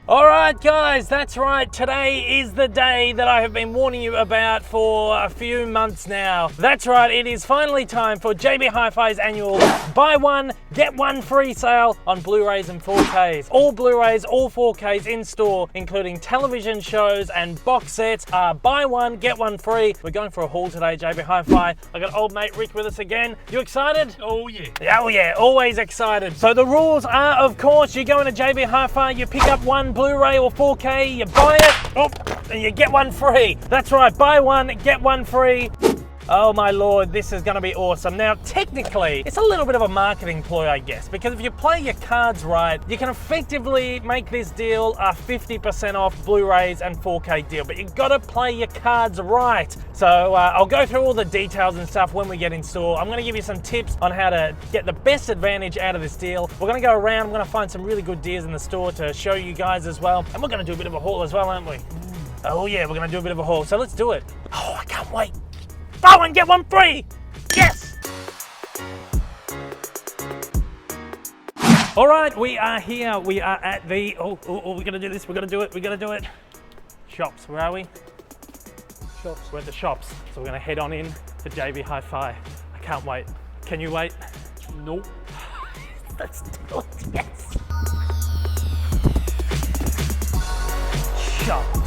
Alright guys, that's right, today is the day that I have been warning you about for a few months now. That's right, it is finally time for JB Hi-Fi's annual buy one, get one free sale on Blu-rays and 4Ks. All Blu-rays, all 4Ks in store, including television shows and box sets, are buy one, get one free. We're going for a haul today, JB Hi-Fi. I got old mate Rick with us again. You excited? Oh yeah. Oh yeah, always excited. So the rules are, of course, you go into JB Hi-Fi, you pick up one Blu-ray or 4K, you buy it, and you get one free. That's right, buy one, get one free. Oh my lord, this is going to be awesome. Now, technically, it's a little bit of a marketing ploy, I guess, because if you play your cards right, you can effectively make this deal a 50% off Blu-rays and 4K deal, but you've got to play your cards right. So I'll go through all the details and stuff when we get in store. I'm going to give you some tips on how to get the best advantage out of this deal. We're going to go around, I'm going to find some really good deals in the store to show you guys as well, and we're going to do a bit of a haul as well, aren't we? Oh yeah, we're going to do a bit of a haul, so let's do it. Oh, I can't wait. Buy one, get one free! Yes! All right, we are here. We are at the, we're gonna do this, we're gonna do it. Shops, where are we? Shops. We're at the shops. So we're gonna head on in to JB Hi-Fi. I can't wait. Can you wait? Nope. Let's do it, yes. Shops.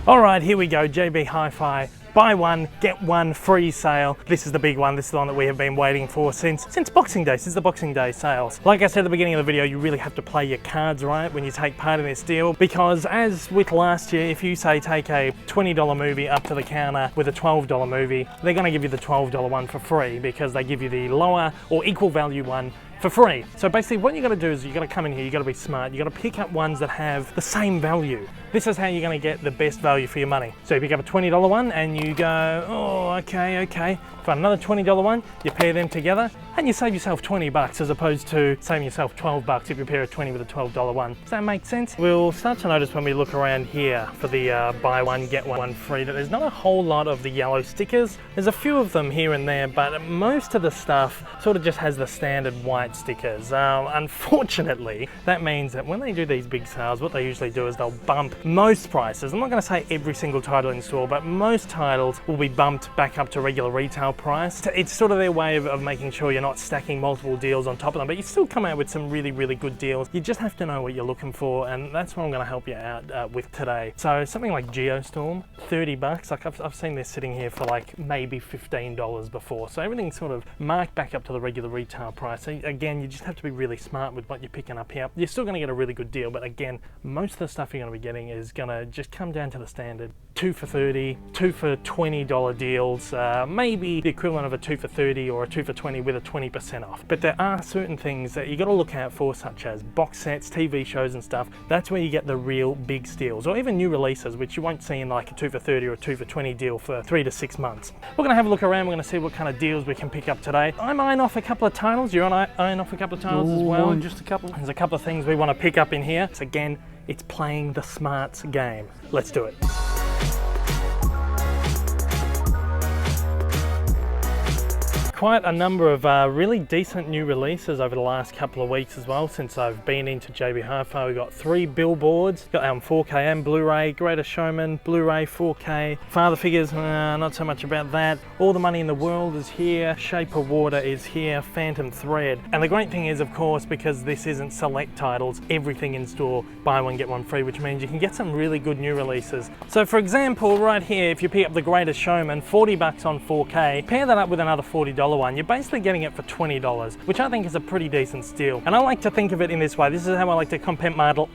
All right, here we go, JB Hi-Fi. Buy one, get one free sale. This is the big one. This is the one that we have been waiting for since Boxing Day, since the Boxing Day sales. Like I said at the beginning of the video, you really have to play your cards right when you take part in this deal, because as with last year, if you say take a $20 movie up to the counter with a $12 movie, they're gonna give you the $12 one for free because they give you the lower or equal value one for free. So basically what you're gonna do is you're gonna come in here, you gotta be smart, you gotta pick up ones that have the same value. This is how you're gonna get the best value for your money. So you pick up a $20 one and you go, oh, okay. For another $20 one, you pair them together and you save yourself 20 bucks as opposed to saving yourself 12 bucks if you pair a 20 with a $12 one. Does that make sense? We'll start to notice when we look around here for the buy one, get one free, that there's not a whole lot of the yellow stickers. There's a few of them here and there, but most of the stuff sort of just has the standard white stickers. Unfortunately, that means that when they do these big sales, what they usually do is they'll bump most prices. I'm not going to say every single title in store, but most titles will be bumped back up to regular retail price. It's sort of their way of making sure you're not stacking multiple deals on top of them, but you still come out with some really, really good deals. You just have to know what you're looking for, and that's what I'm going to help you out with today. So something like Geostorm, 30 bucks. Like I've seen this sitting here for like maybe $15 before. So everything's sort of marked back up to the regular retail price. So again, you just have to be really smart with what you're picking up here. You're still going to get a really good deal, but again, most of the stuff you're going to be getting is going to just come down to the standard 2 for $30, 2 for $20 deals, maybe the equivalent of a 2 for $30 or a 2 for $20 with a 20% off. But there are certain things that you got to look out for, such as box sets, TV shows and stuff. That's where you get the real big steals, or even new releases, which you won't see in like a 2 for $30 or a 2 for $20 deal for 3 to 6 months. We're going to have a look around, we're going to see what kind of deals we can pick up today. I'm eyeing off a couple of titles, you're eyeing off a couple of titles as well. Just a couple. There's a couple of things we want to pick up in here. So again, it's playing the smarts game. Let's do it. Quite a number of really decent new releases over the last couple of weeks as well since I've been into JB Hi-Fi. We've got 3 Billboards, got 4K and Blu-ray, Greatest Showman, Blu-ray, 4K, Father Figures, not so much about that. All the Money in the World is here, Shape of Water is here, Phantom Thread. And the great thing is, of course, because this isn't select titles, everything in store, buy one, get one free, which means you can get some really good new releases. So for example, right here, if you pick up the Greatest Showman, 40 bucks on 4K, pair that up with another $40 one, you're basically getting it for $20, which I think is a pretty decent steal. And I like to think of it in this way. This is how I like to compartmentalize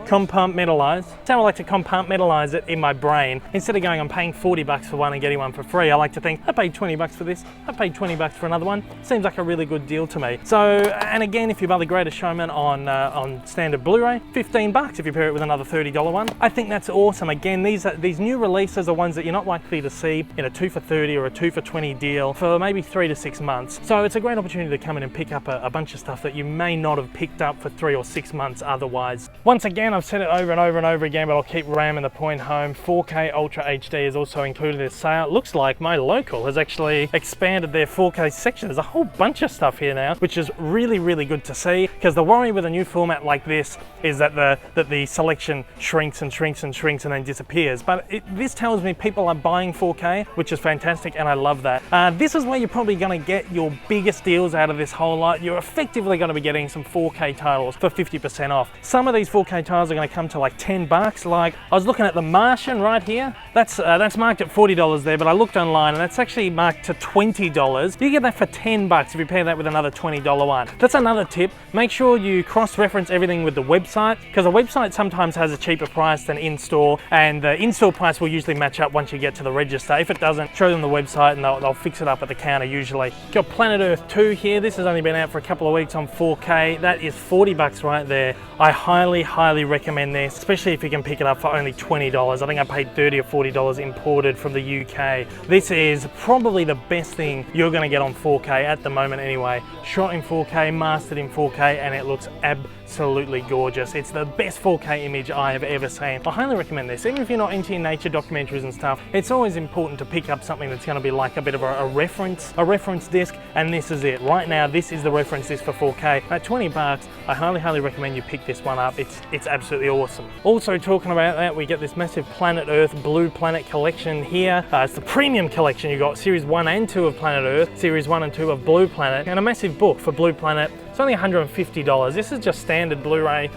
Compartmentalize. That's how I like to compartmentalize it in my brain. Instead of going, I'm paying 40 bucks for one and getting one for free, I like to think, I paid 20 bucks for this, I paid 20 bucks for another one. Seems like a really good deal to me. So, and again, if you buy the Greatest Showman on standard Blu-ray, 15 bucks if you pair it with another $30 one. I think that's awesome. Again, these new releases are ones that you're not likely to see in a 2 for 30 or a 2 for 20 deal for maybe 3 to 6 months. So it's a great opportunity to come in and pick up a bunch of stuff that you may not have picked up for 3 or 6 months otherwise. Once again, I've said it over and over and over again, but I'll keep ramming the point home. 4K Ultra HD is also included in this sale. It looks like my local has actually expanded their 4K section. There's a whole bunch of stuff here now, which is really, really good to see, because the worry with a new format like this is that the selection shrinks and shrinks and shrinks and then disappears. But this tells me people are buying 4K, which is fantastic, and I love that. This is where you're probably going to get your biggest deals out of this whole lot. You're effectively going to be getting some 4K titles for 50% off. Some of these 4K titles are going to come to like 10 bucks. Like I was looking at The Martian right here. That's marked at $40 there, but I looked online and that's actually marked to $20. You get that for 10 bucks if you pair that with another $20 one. That's another tip. Make sure you cross-reference everything with the website, because a website sometimes has a cheaper price than in-store, and the in-store price will usually match up once you get to the register. If it doesn't, show them the website and they'll fix it up at the counter usually. Got Planet Earth 2 here. This has only been out for a couple of weeks on 4K. That is 40 bucks right there. I highly, highly recommend this, especially if you can pick it up for only $20. I think I paid $30 or $40 imported from the UK. This is probably the best thing you're going to get on 4K at the moment anyway. Shot in 4K, mastered in 4K, and it looks absolutely gorgeous. It's the best 4K image I have ever seen. I highly recommend this. Even if you're not into your nature documentaries and stuff, it's always important to pick up something that's going to be like a bit of a reference disc, and this is it. Right now, this is the reference disc for 4K. At 20 bucks, I highly, highly recommend you pick this one up. It's absolutely awesome. Also talking about that, we get this massive Planet Earth Blue Planet collection here. It's the premium collection. You got Series 1 and 2 of Planet Earth, Series 1 and 2 of Blue Planet, and a massive book for Blue Planet. It's only $150. This is just standard Blu-ray.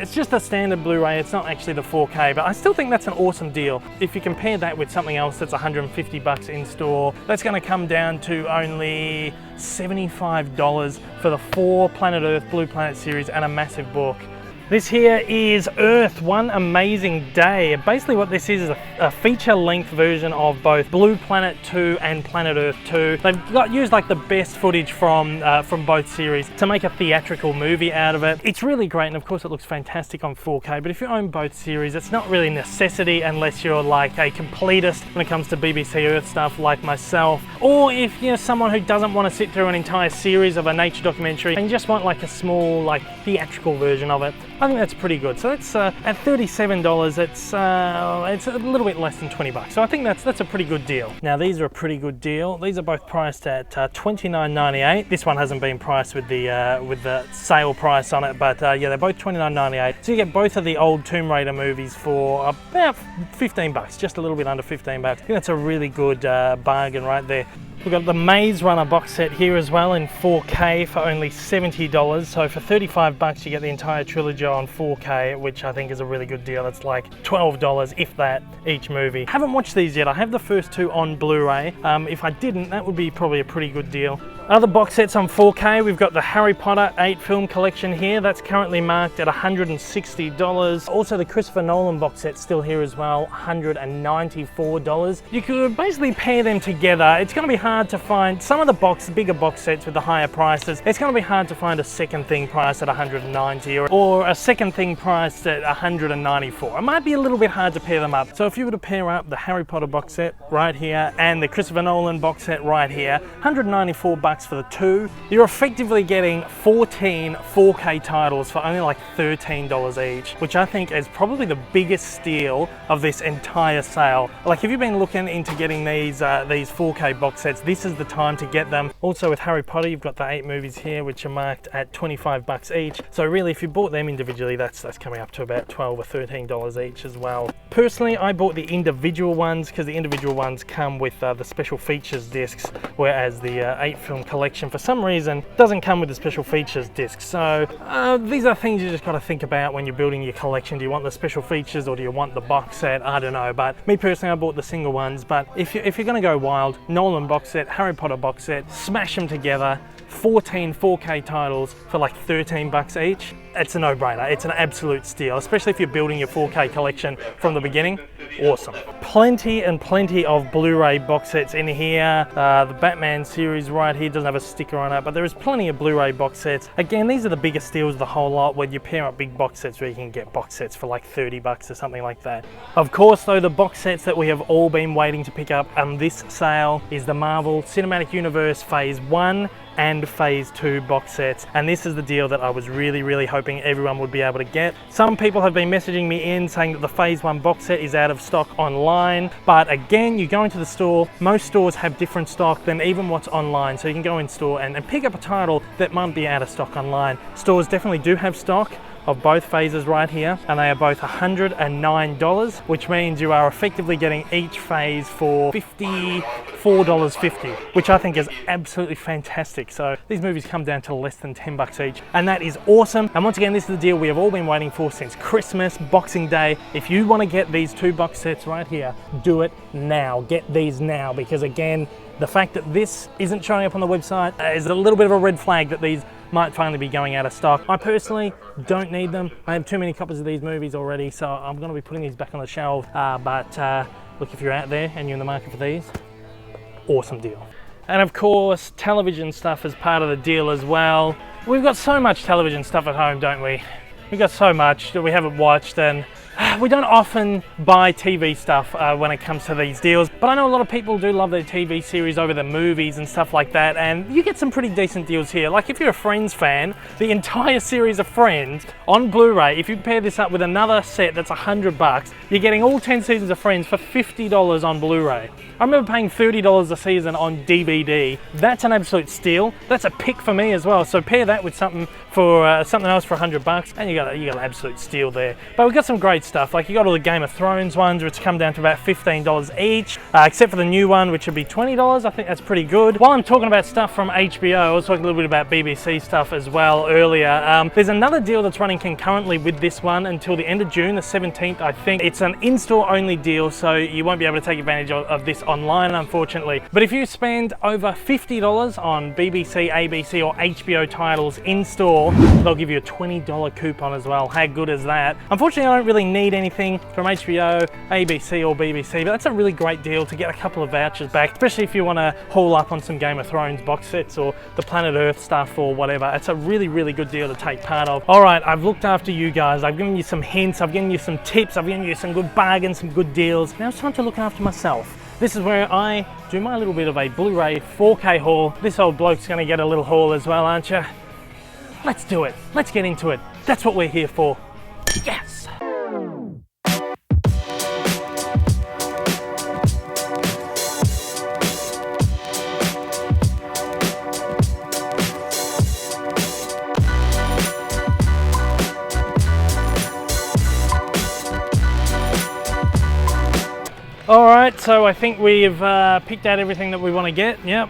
It's just a standard Blu-ray. It's not actually the 4K, but I still think that's an awesome deal. If you compare that with something else that's 150 bucks in store, that's going to come down to only $75 for the 4 Planet Earth Blue Planet series and a massive book. This here is Earth, One Amazing Day. Basically what this is a feature-length version of both Blue Planet 2 and Planet Earth 2. They've used like the best footage from both series to make a theatrical movie out of it. It's really great, and of course it looks fantastic on 4K, but if you own both series, it's not really a necessity unless you're like a completist when it comes to BBC Earth stuff like myself, or if you're someone who doesn't want to sit through an entire series of a nature documentary and you just want like a small like theatrical version of it. I think that's pretty good. So it's at $37, it's a little bit less than 20 bucks. So I think that's a pretty good deal. Now these are a pretty good deal. These are both priced at $29.98. This one hasn't been priced with the sale price on it, but yeah, they're both $29.98. So you get both of the old Tomb Raider movies for about 15 bucks, just a little bit under 15 bucks. I think that's a really good bargain right there. We've got the Maze Runner box set here as well in 4K for only $70. So for 35 bucks, you get the entire trilogy on 4K, which I think is a really good deal. It's like $12, if that, each movie. I haven't watched these yet. I have the first 2 on Blu-ray. If I didn't, that would be probably a pretty good deal. Other box sets on 4K, we've got the Harry Potter 8 film collection here. That's currently marked at $160. Also the Christopher Nolan box set's still here as well, $194. You could basically pair them together. It's going to be hard to find some of the bigger box sets with the higher prices. It's going to be hard to find a second thing priced at $190 or a second thing priced at $194. It might be a little bit hard to pair them up. So if you were to pair up the Harry Potter box set right here and the Christopher Nolan box set right here, $194 for the 2, you're effectively getting 14 4K titles for only like $13 each, which I think is probably the biggest steal of this entire sale. Like if you've been looking into getting these 4K box sets, this is the time to get them. Also with Harry Potter, you've got the 8 movies here, which are marked at 25 bucks each. So really, if you bought them individually, that's coming up to about $12 or $13 each as well. Personally, I bought the individual ones because the individual ones come with the special features discs, whereas the 8 film Nolan collection, for some reason, doesn't come with the special features disc. So these are things you just got to think about when you're building your collection. Do you want the special features or do you want the box set? I don't know, but me personally, I bought the single ones. But if you're going to go wild, Nolan box set, Harry Potter box set, smash them together. 14 4K titles for like 13 bucks each. It's a no-brainer. It's an absolute steal, especially if you're building your 4K collection from the beginning. Awesome. Plenty and plenty of Blu-ray box sets in here. The Batman series right here doesn't have a sticker on it, but there is plenty of Blu-ray box sets. Again, these are the biggest steals of the whole lot, where you pair up big box sets where you can get box sets for like 30 bucks or something like that. Of course, though, the box sets that we have all been waiting to pick up on this sale is the Marvel Cinematic Universe Phase 1 and Phase 2 box sets, and this is the deal that I was really hoping everyone would be able to get. Some people have been messaging me in saying that the Phase 1 box set is out of stock online, but again, you go into the store, most stores have different stock than even what's online, so you can go in store and pick up a title that might be out of stock online. Stores definitely do have stock of both phases right here, and they are both $109, which means you are effectively getting each phase for $54.50, which I think is absolutely fantastic. So these movies come down to less than 10 bucks each, and that is awesome. And once again, this is the deal we have all been waiting for since Christmas, Boxing Day. If you want to get these 2 box sets right here, do it now. Get these now, because again, the fact that this isn't showing up on the website is a little bit of a red flag that these might finally be going out of stock. I personally don't need them. I have too many copies of these movies already, so I'm going to be putting these back on the shelf. Look, if you're out there and you're in the market for these, awesome deal. And of course, television stuff is part of the deal as well. We've got so much television stuff at home, don't we? We've got so much that we haven't watched, and we don't often buy TV stuff when it comes to these deals, but I know a lot of people do love their TV series over the movies and stuff like that, and you get some pretty decent deals here. Like if you're a Friends fan, the entire series of Friends on Blu-ray, if you pair this up with another set that's $100, you're getting all 10 seasons of Friends for $50 on Blu-ray. I remember paying $30 a season on DVD. That's an absolute steal. That's a pick for me as well. So pair that with something for something else for $100, and you got an absolute steal there. But we've got some great stuff. Like you got all the Game of Thrones ones, which come down to about $15 each, except for the new one, which would be $20. I think that's pretty good. While I'm talking about stuff from HBO, I was talking a little bit about BBC stuff as well earlier. There's another deal that's running concurrently with this one until the end of June, the 17th, I think. It's an in-store only deal, so you won't be able to take advantage of this online, unfortunately. But if you spend over $50 on BBC, ABC, or HBO titles in store, they'll give you a $20 coupon as well. How good is that? Unfortunately, I don't really need anything from HBO, ABC, or BBC, but that's a really great deal to get a couple of vouchers back, especially if you want to haul up on some Game of Thrones box sets or the Planet Earth stuff or whatever. It's a really good deal to take part of. All right, I've looked after you guys. I've given you some hints, I've given you some tips, I've given you some good bargains, some good deals. Now it's time to look after myself. This is where I do my little bit of a Blu-ray 4K haul. This old bloke's gonna get a little haul as well, aren't you? Let's do it. Let's get into it. That's what we're here for. Yes! All right, so I think we've picked out everything that we want to get. Yep.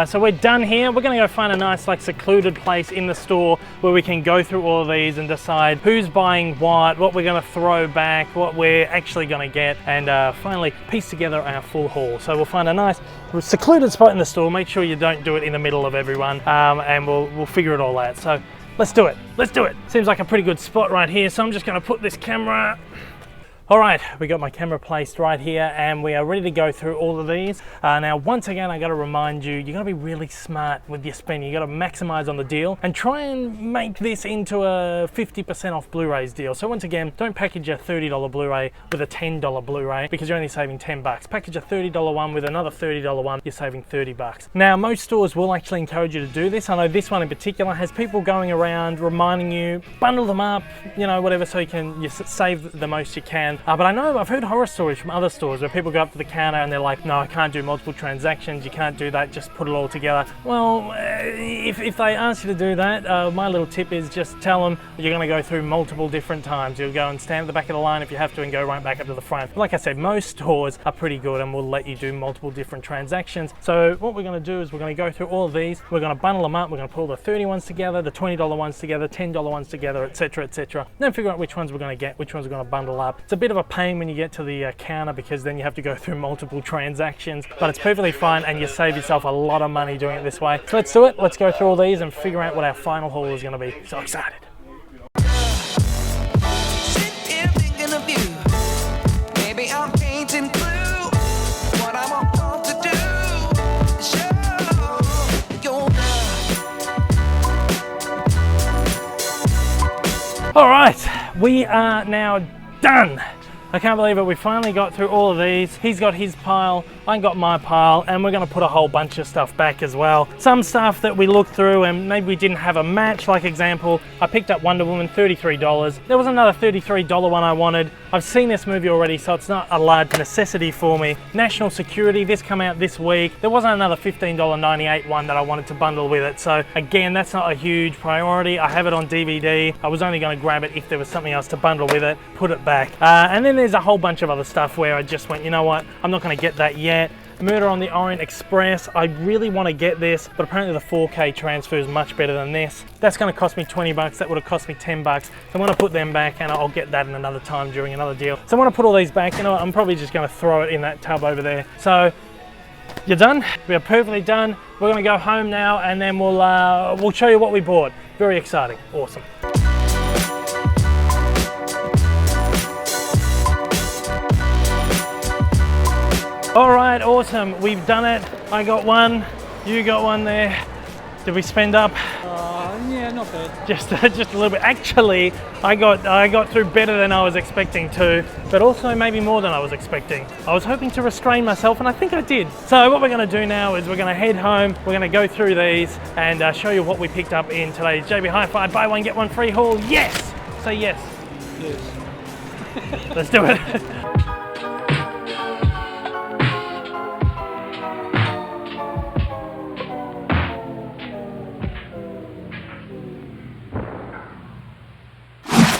So we're done here. We're going to go find a nice secluded place in the store where we can go through all of these and decide who's buying what we're going to throw back, what we're actually going to get, and finally piece together our full haul. So we'll find a nice secluded spot in the store. Make sure you don't do it in the middle of everyone, and we'll figure it all out. So let's do it. Let's do it. Seems like a pretty good spot right here. So I'm just going to put this camera. All right, we got my camera placed right here and we are ready to go through all of these. Now, once again, I gotta remind you, you gotta be really smart with your spending. You gotta maximize on the deal and try and make this into a 50% off Blu-rays deal. So once again, don't package a $30 Blu-ray with a $10 Blu-ray because you're only saving 10 bucks. Package a $30 one with another $30 one, you're saving 30 bucks. Now, most stores will actually encourage you to do this. I know this one in particular has people going around reminding you, bundle them up, you know, whatever, so you save the most you can. transaction. But I know I've heard horror stories from other stores where people go up to the counter and they're like, no, I can't do multiple transactions, you can't do that, just put it all together. Well, if they ask you to do that, my little tip is just tell them you're going to go through multiple different times. You'll go and stand at the back of the line if you have to and go right back up to the front. But like I said, most stores are pretty good and will let you do multiple different transactions. So what we're going to do is we're going to go through all of these, we're going to bundle them up, we're going to pull the 30 ones together, the $20 ones together, $10 ones together, etc, etc. Then figure out which ones we're going to get, which ones we're going to bundle up. It's a bit of a pain when you get to the counter because then you have to go through multiple transactions, but it's perfectly fine and you save yourself a lot of money doing it this way. So let's do it, let's go through all these and figure out what our final haul is going to be. So excited. All right, we are now done. I can't believe it, we finally got through all of these. He's got his pile, I got my pile, and we're gonna put a whole bunch of stuff back as well. Some stuff that we looked through and maybe we didn't have a match, like example, I picked up Wonder Woman, $33. There was another $33 one I wanted. I've seen this movie already, so it's not a large necessity for me. National Security, this come out this week. There wasn't another $15.98 one that I wanted to bundle with it. So again, that's not a huge priority. I have it on DVD. I was only gonna grab it if there was something else to bundle with it, put it back. And then there's a whole bunch of other stuff where I just went, you know what, I'm not gonna get that yet. Murder on the Orient Express, I really want to get this, but apparently the 4K transfer is much better than this. That's going to cost me 20 bucks, that would have cost me 10 bucks. So I'm going to put them back and I'll get that in another time during another deal. So I want to put all these back, you know what, I'm probably just going to throw it in that tub over there. So, you're done? We are perfectly done. We're going to go home now and then we'll show you what we bought. Very exciting, awesome. All right, awesome, we've done it. I got one, you got one there. Did we spend up? Yeah, not bad. Just a little bit. Actually, I got through better than I was expecting to, but also maybe more than I was expecting. I was hoping to restrain myself, and I think I did. So what we're gonna do now is we're gonna head home, we're gonna go through these, and show you what we picked up in today's JB Hi-Fi Buy One, Get One Free haul. Yes! Say yes. Yes. Let's do it.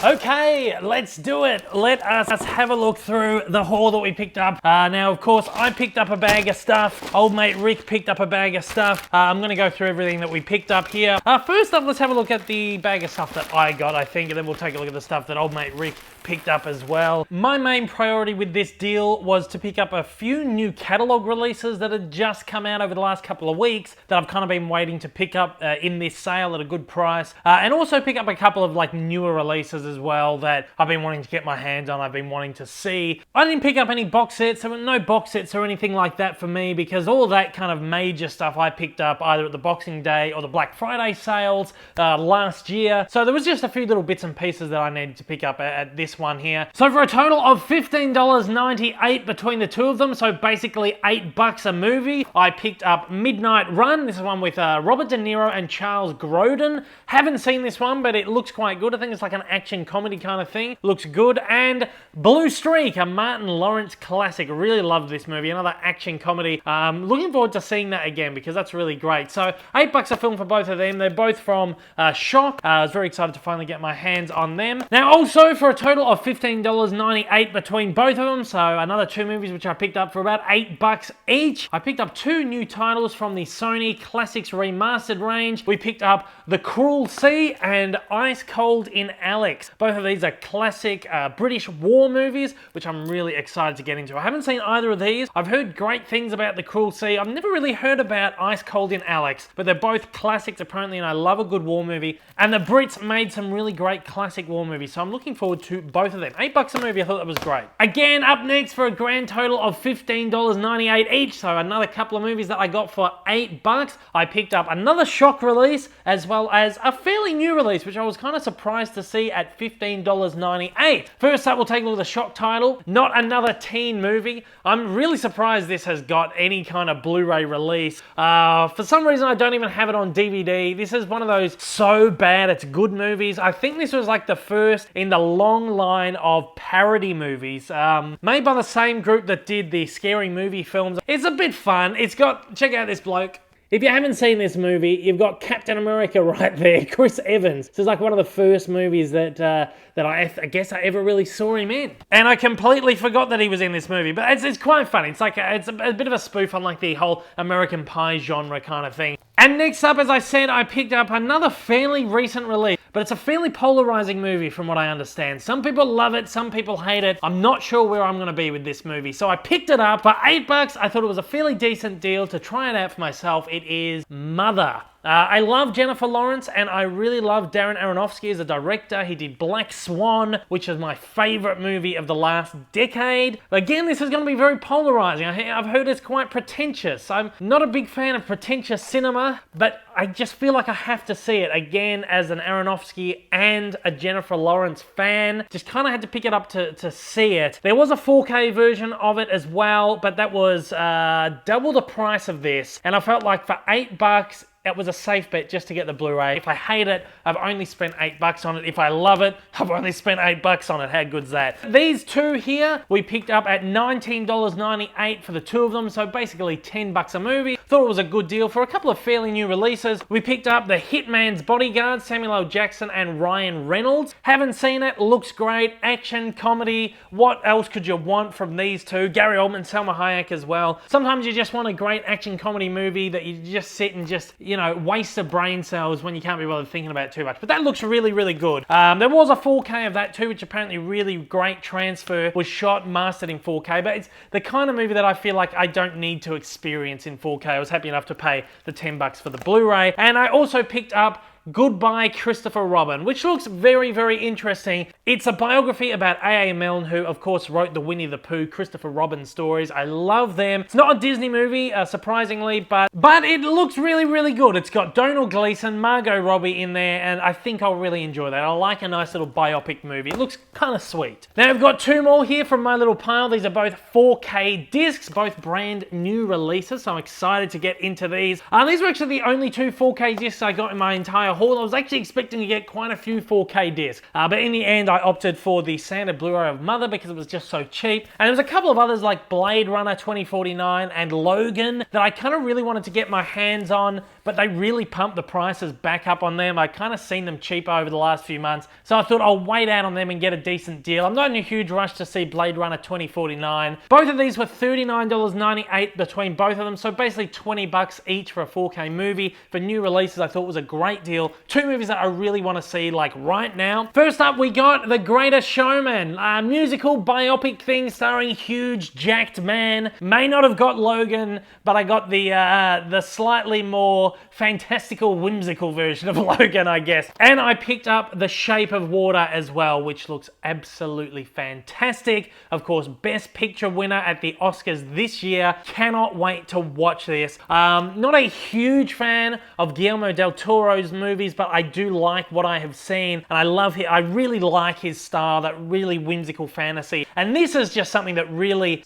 Okay, let's do it. Let us have a look through the haul that we picked up. Now, of course, I picked up a bag of stuff. Old mate Rick picked up a bag of stuff. I'm gonna go through everything that we picked up here. First up, let's have a look at the bag of stuff that I got, I think, and then we'll take a look at the stuff that old mate Rick picked up as well. My main priority with this deal was to pick up a few new catalog releases that had just come out over the last couple of weeks that I've kind of been waiting to pick up in this sale at a good price. And also pick up a couple of like newer releases as well that I've been wanting to get my hands on, I've been wanting to see. I didn't pick up any box sets, there were no box sets or anything like that for me because all that kind of major stuff I picked up either at the Boxing Day or the Black Friday sales last year. So there was just a few little bits and pieces that I needed to pick up at this one here. So for a total of $15.98 between the two of them, so basically $8 a movie, I picked up Midnight Run. This is one with Robert De Niro and Charles Grodin. Haven't seen this one, but it looks quite good. I think it's like an action comedy kind of thing. Looks good. And Blue Streak, a Martin Lawrence classic. Really loved this movie. Another action comedy. Looking forward to seeing that again because that's really great. So $8 a film for both of them. They're both from Shock. I was very excited to finally get my hands on them. Now also for a total of $15.98 between both of them. So another two movies which I picked up for about $8 each. I picked up two new titles from the Sony Classics Remastered range. We picked up The Cruel Sea and Ice Cold in Alex. Both of these are classic British war movies, which I'm really excited to get into. I haven't seen either of these. I've heard great things about The Cruel Sea. I've never really heard about Ice Cold in Alex, but they're both classics apparently, and I love a good war movie. And the Brits made some really great classic war movies, so I'm looking forward to both of them. $8 a movie, I thought that was great. Again, up next for a grand total of $15.98 each, so another couple of movies that I got for $8. I picked up another Shock release, as well as a fairly new release, which I was kind of surprised to see at $15.98. First up, we'll take a look at the shock title, Not Another Teen Movie. I'm really surprised this has got any kind of Blu-ray release. For some reason, I don't even have it on DVD. This is one of those so bad it's good movies. I think this was like the first in the long line of parody movies, made by the same group that did the Scary Movie films. It's a bit fun. It's got, check out this bloke. If you haven't seen this movie, you've got Captain America right there, Chris Evans. This is like one of the first movies that I guess I ever really saw him in. And I completely forgot that he was in this movie, but it's quite funny. It's like it's a bit of a spoof on like the whole American Pie genre kind of thing. And next up, as I said, I picked up another fairly recent release, but it's a fairly polarizing movie from what I understand. Some people love it, some people hate it. I'm not sure where I'm gonna be with this movie. So I picked it up for $8. I thought it was a fairly decent deal to try it out for myself. It is Mother. I love Jennifer Lawrence, and I really love Darren Aronofsky as a director. He did Black Swan, which is my favorite movie of the last decade. Again, this is going to be very polarizing. I've heard it's quite pretentious. I'm not a big fan of pretentious cinema, but I just feel like I have to see it. Again, as an Aronofsky and a Jennifer Lawrence fan, just kind of had to pick it up to see it. There was a 4K version of it as well, but that was double the price of this, and I felt like for $8, it was a safe bet just to get the Blu-ray. If I hate it, I've only spent $8 on it. If I love it, I've only spent $8 on it. How good's that? These two here, we picked up at $19.98 for the two of them, so basically $10 a movie. Thought it was a good deal for a couple of fairly new releases. We picked up the Hitman's Bodyguard, Samuel L. Jackson and Ryan Reynolds. Haven't seen it, looks great. Action, comedy, what else could you want from these two? Gary Oldman, Salma Hayek as well. Sometimes you just want a great action comedy movie that you just sit and just, you know, waste of brain cells when you can't be bothered thinking about it too much. But that looks really, really good. There was a 4K of that too, which apparently really great transfer, was shot, mastered in 4K, but it's the kind of movie that I feel like I don't need to experience in 4K. I was happy enough to pay the $10 for the Blu-ray. And I also picked up Goodbye Christopher Robin, which looks very, very interesting. It's a biography about A.A. Milne, who of course wrote the Winnie the Pooh, Christopher Robin stories. I love them. It's not a Disney movie, surprisingly, but it looks really, really good. It's got Domhnall Gleeson, Margot Robbie in there, and I think I'll really enjoy that. I like a nice little biopic movie. It looks kind of sweet. Now I've got two more here from my little pile. These are both 4K discs, both brand new releases, so I'm excited to get into these. These were actually the only two 4K discs I got in my entire haul. I was actually expecting to get quite a few 4K discs, but in the end I opted for the standard Blu-ray of Mother because it was just so cheap. And there was a couple of others like Blade Runner 2049 and Logan that I kind of really wanted to get my hands on, but they really pumped the prices back up on them. I kind of seen them cheaper over the last few months, so I thought I'll wait out on them and get a decent deal. I'm not in a huge rush to see Blade Runner 2049. Both of these were $39.98 between both of them, so basically $20 each for a 4K movie. For new releases, I thought was a great deal. Two movies that I really want to see like right now. First up, we got The Greatest Showman, a musical biopic thing starring huge jacked man. May not have got Logan, but I got the slightly more fantastical, whimsical version of Logan, I guess. And I picked up The Shape of Water as well, which looks absolutely fantastic. Of course, Best Picture winner at the Oscars this year. Cannot wait to watch this. Not a huge fan of Guillermo del Toro's movies, but I do like what I have seen, and I love it. I really like his style, that really whimsical fantasy. And this is just something that really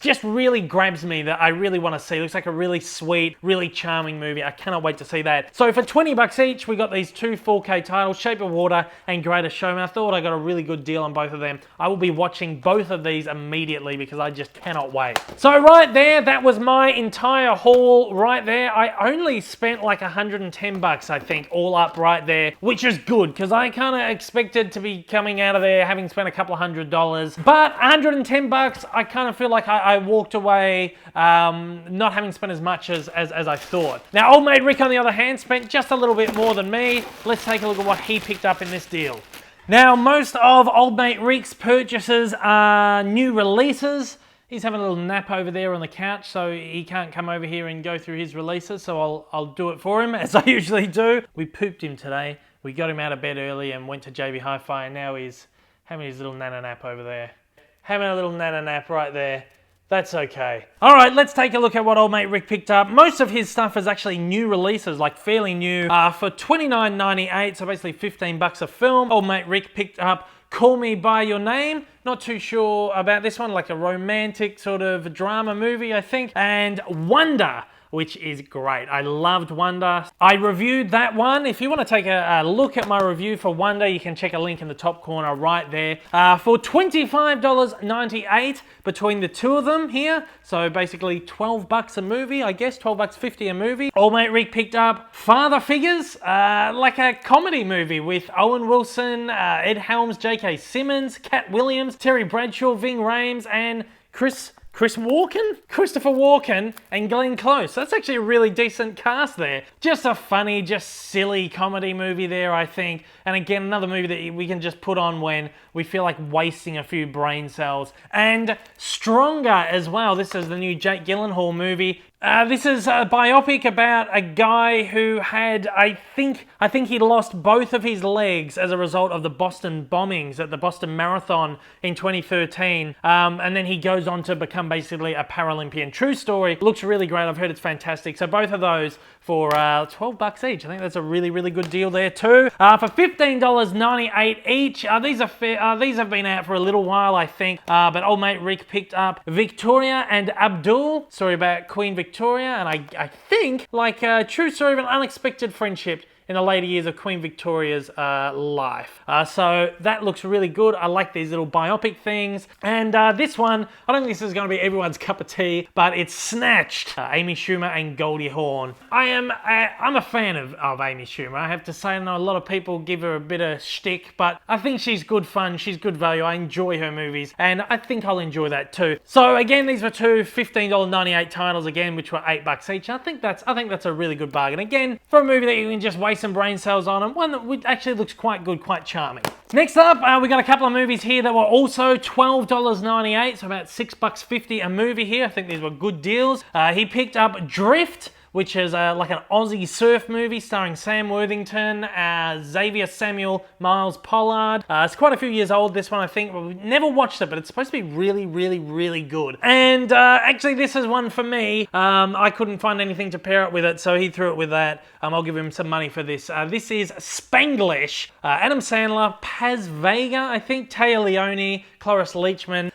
grabs me, that I really want to see. It looks like a really sweet, really charming movie. I cannot wait to see that. So for $20 each, we got these two 4K titles, Shape of Water and Greatest Showman. I thought I got a really good deal on both of them. I will be watching both of these immediately because I just cannot wait. So right there, that was my entire haul right there. I only spent like $110, I think, all up right there, which is good because I kind of expected to be coming out of there having spent a couple of $100. But $110, I kind of feel like I walked away not having spent as much as I thought. Now, old mate Rick, on the other hand, spent just a little bit more than me. Let's take a look at what he picked up in this deal. Now, most of old mate Rick's purchases are new releases. He's having a little nap over there on the couch, so he can't come over here and go through his releases, so I'll do it for him, as I usually do. We pooped him today. We got him out of bed early and went to JB Hi-Fi, and now he's having his little nana nap over there. Having a little nana nap right there. That's okay. All right, let's take a look at what old mate Rick picked up. Most of his stuff is actually new releases, like fairly new, for $29.98, so basically $15 a film. Old mate Rick picked up Call Me By Your Name. Not too sure about this one, like a romantic sort of drama movie, I think. And Wonder, which is great. I loved Wonder. I reviewed that one. If you want to take a look at my review for Wonder, you can check a link in the top corner right there. For $25.98 between the two of them here. So basically 12 bucks a movie, I guess, 12 bucks 50 a movie. Old mate Rick picked up Father Figures, like a comedy movie with Owen Wilson, Ed Helms, J.K. Simmons, Cat Williams, Terry Bradshaw, Ving Rhames, and Christopher Walken, and Glenn Close. That's actually a really decent cast there. Just a funny, just silly comedy movie there, I think. And again, another movie that we can just put on when we feel like wasting a few brain cells. And Stronger as well. This is the new Jake Gyllenhaal movie. This is a biopic about a guy who had, I think he lost both of his legs as a result of the Boston bombings at the Boston Marathon in 2013. And then he goes on to become basically a Paralympian. True story. Looks really great. I've heard it's fantastic. So both of those for 12 bucks each. I think that's a really, really good deal there too. For $15.98 each. These have been out for a little while, I think. But old mate Rick picked up Victoria and Abdul. Story about Queen Victoria, and I think like a true story of an unexpected friendship in the later years of Queen Victoria's life. So that looks really good. I like these little biopic things. And this one, I don't think this is going to be everyone's cup of tea, but it's Snatched. Amy Schumer and Goldie Hawn. I'm a fan of Amy Schumer. I have to say, I know a lot of people give her a bit of shtick, but I think she's good fun. She's good value. I enjoy her movies, and I think I'll enjoy that too. So again, these were two $15.98 titles again, which were $8 each. I think that's a really good bargain. Again, for a movie that you can just waste some brain cells on, and one that actually looks quite good, quite charming. Next up, we got a couple of movies here that were also $12.98, so about $6.50 a movie here. I think these were good deals. He picked up Drift, which is like an Aussie surf movie starring Sam Worthington, Xavier Samuel, Miles Pollard. It's quite a few years old, this one, I think. We've never watched it, but it's supposed to be really, really, really good. And actually, this is one for me. I couldn't find anything to pair it with it, so he threw it with that. I'll give him some money for this. This is Spanglish. Adam Sandler, Paz Vega, I think, Taya Leone, Cloris Leachman.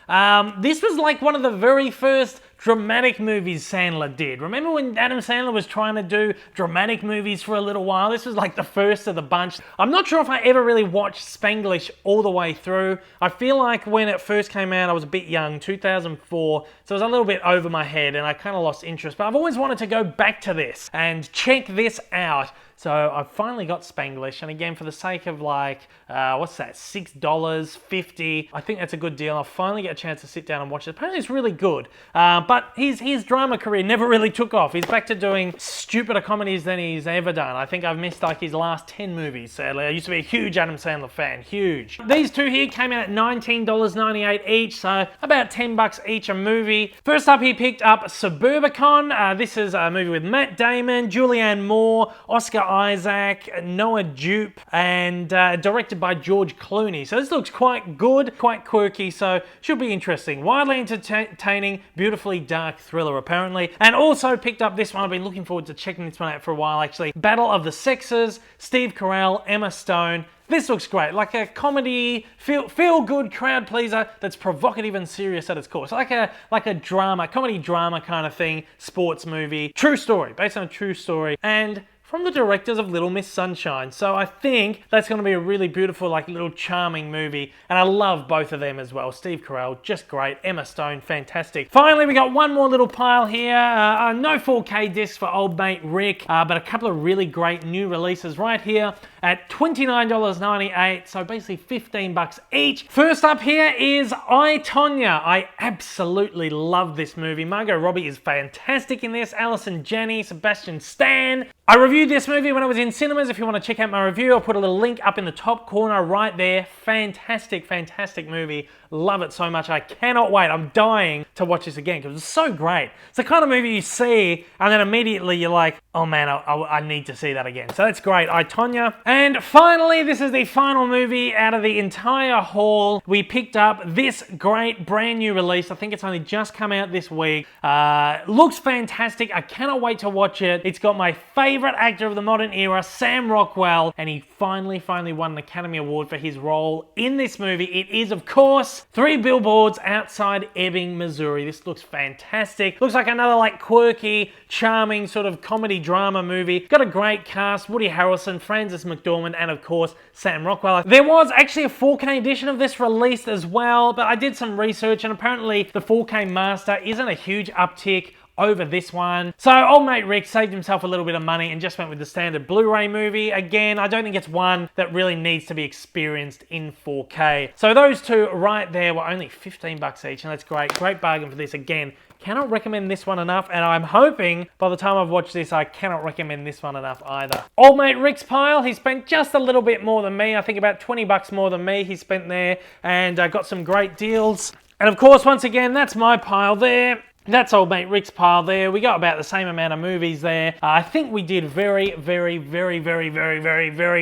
This was like one of the very first dramatic movies Sandler did. Remember when Adam Sandler was trying to do dramatic movies for a little while? This was like the first of the bunch. I'm not sure if I ever really watched Spanglish all the way through. I feel like when it first came out, I was a bit young, 2004, so it was a little bit over my head and I kind of lost interest. But I've always wanted to go back to this and check this out. So I finally got Spanglish, and again, for the sake of like, what's that, $6.50, I think that's a good deal. I'll finally get a chance to sit down and watch it. Apparently it's really good, but his drama career never really took off. He's back to doing stupider comedies than he's ever done. I think I've missed like his last 10 movies, sadly. I used to be a huge Adam Sandler fan, huge. These two here came out at $19.98 each, so about $10 each a movie. First up, he picked up Suburbicon. This is a movie with Matt Damon, Julianne Moore, Oscar Isaac, Noah Jupe, and directed by George Clooney. So this looks quite good, quite quirky, so should be interesting. Widely entertaining, beautifully dark thriller apparently. And also picked up this one. I've been looking forward to checking this one out for a while actually. Battle of the Sexes, Steve Carell, Emma Stone. This looks great, like a comedy, feel-good crowd pleaser that's provocative and serious at its core. So like a drama, comedy drama kind of thing, sports movie, true story, based on a true story, and from the directors of Little Miss Sunshine. So I think that's going to be a really beautiful, like little charming movie. And I love both of them as well. Steve Carell, just great. Emma Stone, fantastic. Finally, we got one more little pile here. No 4K discs for old mate Rick, but a couple of really great new releases right here at $29.98. So basically $15 each. First up here is I, Tonya. I absolutely love this movie. Margot Robbie is fantastic in this. Allison Janney, Sebastian Stan. I reviewed this movie when I was in cinemas. If you want to check out my review, I'll put a little link up in the top corner right there. Fantastic, fantastic movie. Love it so much. I cannot wait. I'm dying to watch this again because it's so great. It's the kind of movie you see and then immediately you're like, oh man, I need to see that again. So that's great. I, Tonya. And finally, this is the final movie out of the entire haul. We picked up this great brand new release. I think it's only just come out this week. Looks fantastic. I cannot wait to watch it. It's got my favorite actor of the modern era, Sam Rockwell, and he finally won an Academy Award for his role in this movie. It is, of course, 3 Billboards Outside Ebbing, Missouri. This looks fantastic. Looks like another like quirky, charming sort of comedy drama movie. Got a great cast: Woody Harrelson, Frances McDormand, and of course Sam Rockwell. There was actually a 4K edition of this released as well, but I did some research and apparently the 4K master isn't a huge uptick over this one. So old mate Rick saved himself a little bit of money and just went with the standard Blu-ray movie. Again, I don't think it's one that really needs to be experienced in 4K. So those two right there were only 15 bucks each, and that's great. Great bargain for this. Again, cannot recommend this one enough, and I'm hoping by the time I've watched this, I cannot recommend this one enough either. Old mate Rick's pile, he spent just a little bit more than me. I think about 20 bucks more than me he spent there, and got some great deals. And of course, once again, that's my pile there. That's old mate Rick's pile there. We got about the same amount of movies there. I think we did very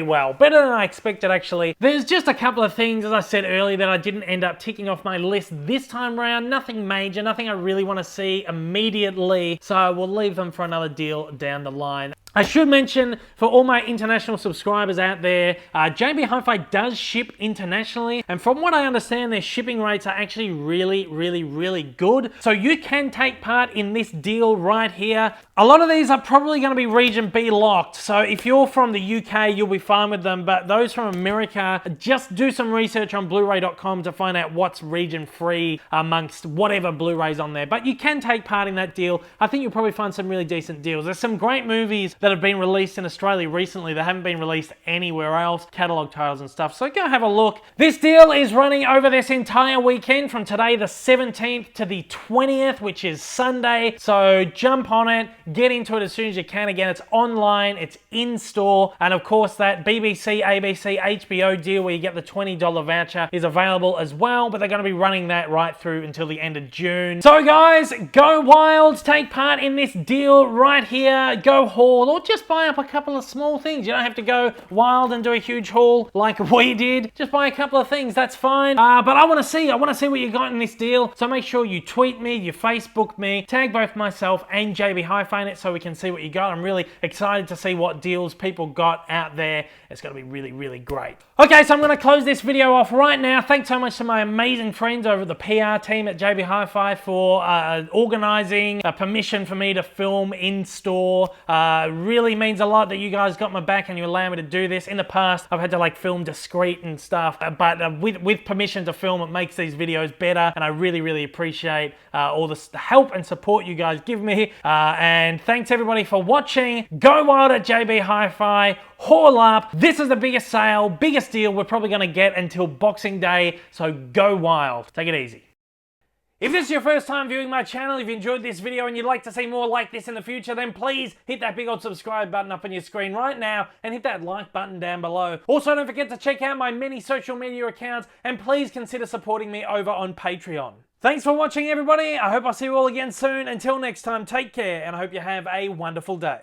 well. Better than I expected, actually. There's just a couple of things, as I said earlier, that I didn't end up ticking off my list this time around. Nothing major, nothing I really want to see immediately. So we'll leave them for another deal down the line. I should mention, for all my international subscribers out there, JB Hi-Fi does ship internationally, and from what I understand, their shipping rates are actually really good. So you can take part in this deal right here. A lot of these are probably going to be region B locked, so if you're from the UK, you'll be fine with them, but those from America, just do some research on Blu-ray.com to find out what's region free amongst whatever Blu-rays on there. But you can take part in that deal. I think you'll probably find some really decent deals. There's some great movies that have been released in Australia recently that haven't been released anywhere else, catalog titles and stuff, so go have a look. This deal is running over this entire weekend from today the 17th to the 20th, which is Sunday, so jump on it, get into it as soon as you can. Again, it's online, it's in store, and of course that BBC, ABC, HBO deal where you get the $20 voucher is available as well, but they're going to be running that right through until the end of June. So guys, go wild, take part in this deal right here, go haul, or just buy up a couple of small things. You don't have to go wild and do a huge haul like we did. Just buy a couple of things, that's fine. But I want to see what you got in this deal. So make sure you tweet me, you Facebook me, tag both myself and JB Hi-Fi in it so we can see what you got. I'm really excited to see what deals people got out there. It's going to be really great. Okay, so I'm going to close this video off right now. Thanks so much to my amazing friends over at the PR team at JB Hi-Fi for organizing permission for me to film in store. Really means a lot that you guys got my back and you allow me to do this. In the past, I've had to like film discreet and stuff, but with permission to film, it makes these videos better, and I really appreciate all the help and support you guys give me. And thanks everybody for watching. Go wild at JB Hi-Fi. Haul up. This is the biggest sale, biggest deal we're probably going to get until Boxing Day, so go wild. Take it easy. If this is your first time viewing my channel, if you enjoyed this video and you'd like to see more like this in the future, then please hit that big old subscribe button up on your screen right now and hit that like button down below. Also, don't forget to check out my many social media accounts, and please consider supporting me over on Patreon. Thanks for watching, everybody. I hope I'll see you all again soon. Until next time, take care, and I hope you have a wonderful day.